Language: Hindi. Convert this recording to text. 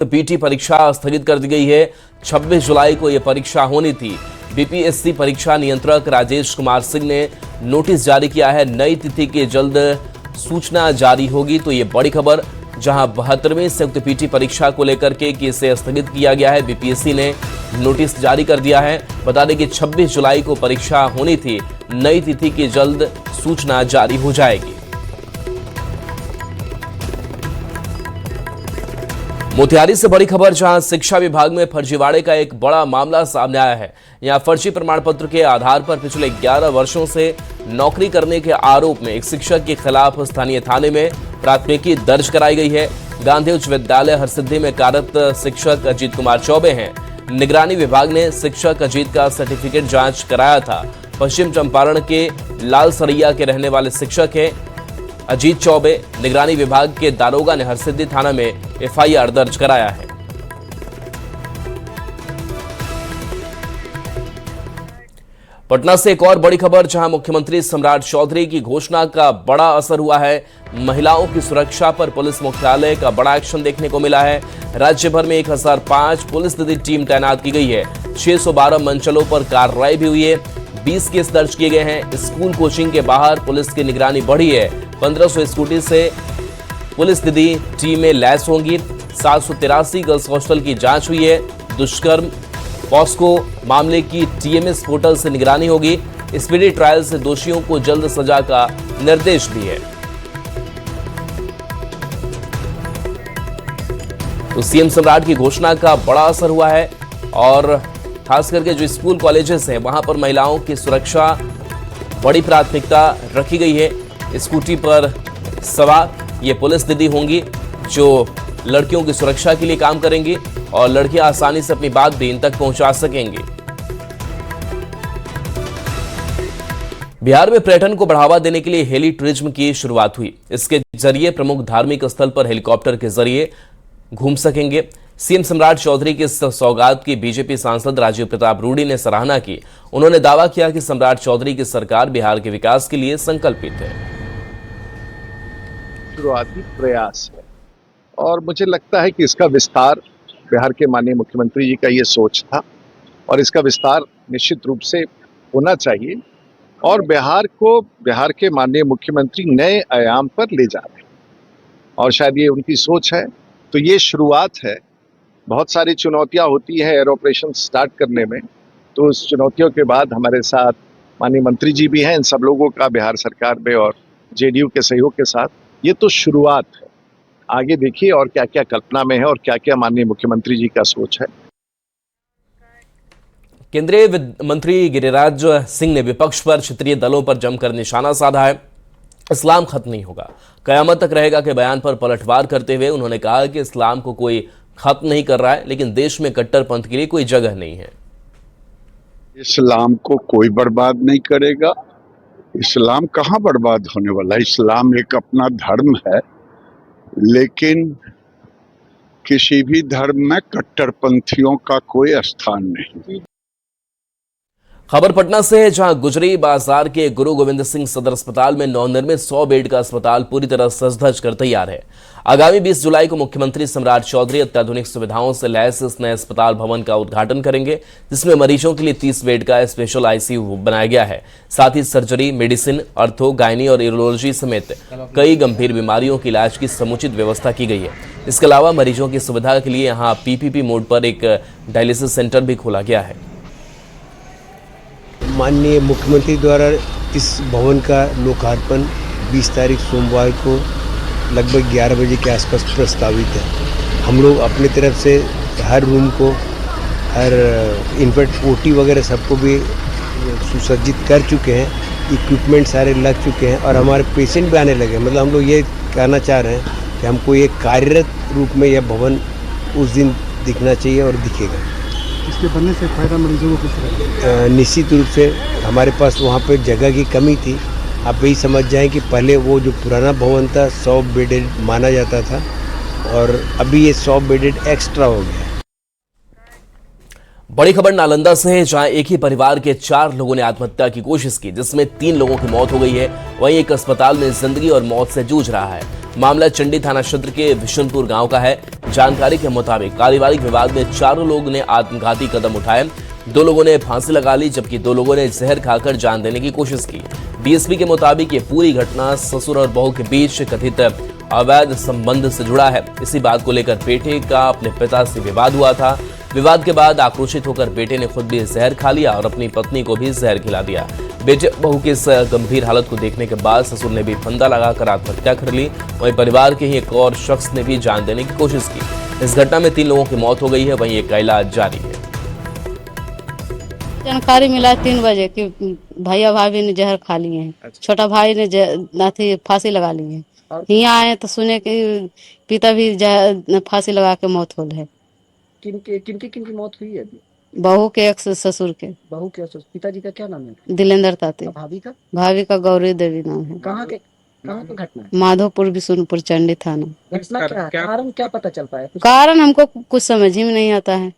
पीटी परीक्षा स्थगित कर दी गई है। 26 जुलाई को यह परीक्षा होनी थी। बीपीएससी परीक्षा नियंत्रक राजेश कुमार सिंह ने नोटिस जारी किया है। नई तिथि की जल्द सूचना जारी होगी। तो ये बड़ी खबर, जहां 72वीं संयुक्त पीटी परीक्षा को लेकर के कि इसे स्थगित किया गया है। बीपीएससी ने नोटिस जारी कर दिया है। बता दें कि 26 जुलाई को परीक्षा होनी थी। नई तिथि की जल्द सूचना जारी हो जाएगी। मोतिहारी से बड़ी खबर, जहां शिक्षा विभाग में फर्जीवाड़े का एक बड़ा मामला सामने आया है। यहां फर्जी प्रमाण पत्र के आधार पर पिछले 11 वर्षों से नौकरी करने के आरोप में एक शिक्षक के खिलाफ स्थानीय थाने में प्राथमिकी दर्ज कराई गई है। गांधी उच्च विद्यालय हरसिद्धि में कार्यरत शिक्षक अजीत कुमार चौबे हैं। निगरानी विभाग ने शिक्षक अजीत का सर्टिफिकेट जांच कराया था। पश्चिम चंपारण के लालसरिया के रहने वाले शिक्षक हैं अजीत चौबे। निगरानी विभाग के दारोगा ने हरसिद्धि थाना में एफआईआर दर्ज कराया है। पटना से एक और बड़ी खबर, जहां मुख्यमंत्री सम्राट चौधरी की घोषणा का बड़ा असर हुआ है। महिलाओं की सुरक्षा पर पुलिस मुख्यालय का बड़ा एक्शन देखने को मिला है। राज्य भर में 1005 पुलिस दीदी टीम तैनात की गई है। 612 मंचलों पर कार्रवाई भी हुई है। 20 केस दर्ज किए गए हैं। स्कूल कोचिंग के बाहर पुलिस की निगरानी बढ़ी है। 1500 स्कूटी से पुलिस दीदी टीमें लैस होंगी। 783 गर्ल्स हॉस्टल की जांच हुई है। दुष्कर्म पॉस्को मामले की टीएमएस पोर्टल से निगरानी होगी। स्पीडी ट्रायल से दोषियों को जल्द सजा का निर्देश भी है। तो सीएम सम्राट की घोषणा का बड़ा असर हुआ है और खास करके जो स्कूल कॉलेजेस हैं वहां पर महिलाओं की सुरक्षा बड़ी प्राथमिकता रखी गई है। स्कूटी पर सवार ये पुलिस दीदी होंगी जो लड़कियों की सुरक्षा के लिए काम करेंगी और लड़कियां आसानी से अपनी बात भी इन तक पहुंचा सकेंगी। बिहार में पर्यटन को बढ़ावा देने के लिए हेली टूरिज्म की शुरुआत हुई। इसके जरिए प्रमुख धार्मिक स्थल पर हेलीकॉप्टर के जरिए घूम सकेंगे। सीएम सम्राट चौधरी की सौगात की बीजेपी सांसद राजीव प्रताप रूडी ने सराहना की। उन्होंने दावा किया कि सम्राट चौधरी की सरकार बिहार के विकास के लिए संकल्पित है। शुरुआती प्रयास है और मुझे लगता है कि इसका विस्तार बिहार के माननीय मुख्यमंत्री जी का ये सोच था और इसका विस्तार निश्चित रूप से होना चाहिए और बिहार के माननीय मुख्यमंत्री नए आयाम पर ले जा रहे हैं और शायद ये उनकी सोच है। तो ये शुरुआत है। बहुत सारी चुनौतियां होती है एयर ऑपरेशन स्टार्ट करने में, तो उस चुनौतियों के बाद हमारे साथ माननीय मंत्री जी भी हैं। इन सब लोगों का बिहार सरकार में और जेडीयू के सहयोग के साथ ये तो शुरुआत है। आगे देखिए और क्या क्या कल्पना में है और क्या क्या माननीय मुख्यमंत्री जी का सोच है। केंद्रीय मंत्री गिरिराज सिंह ने विपक्ष पर क्षेत्रीय दलों पर जमकर निशाना साधा है। इस्लाम खत्म नहीं होगा, कयामत तक रहेगा के बयान पर पलटवार करते हुए उन्होंने कहा कि इस्लाम को कोई खत्म नहीं कर रहा है, लेकिन देश में कट्टरपंथ के लिए कोई जगह नहीं है। इस्लाम को कोई बर्बाद नहीं करेगा। इस्लाम कहाँ बर्बाद होने वाला है। इस्लाम एक अपना धर्म है, लेकिन किसी भी धर्म में कट्टरपंथियों का कोई स्थान नहीं। खबर पटना से है, जहां गुजरी बाजार के गुरु गोविंद सिंह सदर अस्पताल में नवनिर्मित 100 बेड का अस्पताल पूरी तरह सज धज कर तैयार है। आगामी 20 जुलाई को मुख्यमंत्री सम्राट चौधरी अत्याधुनिक सुविधाओं से लैस इस नए अस्पताल भवन का उद्घाटन करेंगे, जिसमें मरीजों के लिए 30 बेड का स्पेशल आईसीयू बनाया गया है। साथ ही सर्जरी, मेडिसिन, ऑर्थो, गायनी और यूरोलॉजी समेत कई गंभीर बीमारियों के इलाज की समुचित व्यवस्था की गई है। इसके अलावा मरीजों की सुविधा के लिए यहाँ पीपीपी मोड पर एक डायलिसिस सेंटर भी खोला गया है। माननीय मुख्यमंत्री द्वारा इस भवन का लोकार्पण 20 तारीख सोमवार को लगभग 11 बजे के आसपास प्रस्तावित है। हम लोग अपनी तरफ से हर रूम को, हर इन्फेक्ट ओटी वगैरह सबको भी सुसज्जित कर चुके हैं। इक्विपमेंट सारे लग चुके हैं और हमारे पेशेंट भी आने लगे। मतलब हम लोग ये कहना चाह रहे हैं कि हमको ये कार्यरत रूप में यह भवन उस दिन दिखना चाहिए और दिखेगा। इसके बनने से फायदा मरीजों को किस निश्चित रूप से हमारे पास वहाँ पे जगह की कमी थी। आप यही समझ जाएं कि पहले वो जो पुराना भवन था 100 बेडेड माना जाता था और अभी ये 100 बेडेड एक्स्ट्रा हो गया। बड़ी खबर नालंदा से है, जहां एक ही परिवार के 4 लोगों ने आत्महत्या की कोशिश की, जिसमें 3 लोगों की मौत हो गई है। वहीं एक अस्पताल में जिंदगी और मौत से जूझ रहा है। मामला चंडी थाना क्षेत्र के विशुनपुर गांव का है। जानकारी के मुताबिक पारिवारिक विवाद में चारों लोग ने आत्मघाती कदम उठाए। 2 लोगों ने फांसी लगा ली जबकि 2 लोगों ने जहर खाकर जान देने की कोशिश की। डीएसपी के मुताबिक ये पूरी घटना ससुर और बहू के बीच कथित अवैध संबंध से जुड़ा है। इसी बात को लेकर बेटे का अपने पिता से विवाद हुआ था। विवाद के बाद आक्रोशित होकर बेटे ने खुद भी जहर खा लिया और अपनी पत्नी को भी जहर खिला दिया। बेटे बहू की इस गंभीर हालत को देखने के बाद ससुर ने भी फंदा लगाकर आत्महत्या कर ली। वहीं परिवार के ही एक और शख्स ने भी जान देने की कोशिश की। इस घटना में 3 लोगों की मौत हो गई है, वहीं एक का इलाज जारी है। जानकारी मिला 3 बजे कि भैया भाभी ने जहर खा लिए हैं। छोटा भाई ने फांसी लगा ली है। यहाँ आए तो सुने कि पिता भी फांसी लगा के मौत हो है। किनकी मौत हुई है अभी? बहू के एक ससुर के। बहू के पिताजी का क्या नाम है? दिलेंद्र ताते। भाभी का गौरी देवी नाम है। कहाँ की घटना है? माधोपुर विशुनपुर चंडी थाना। घटना क्या कारण क्या पता चल पाया? कारण हमको कुछ समझ ही में नहीं आता है।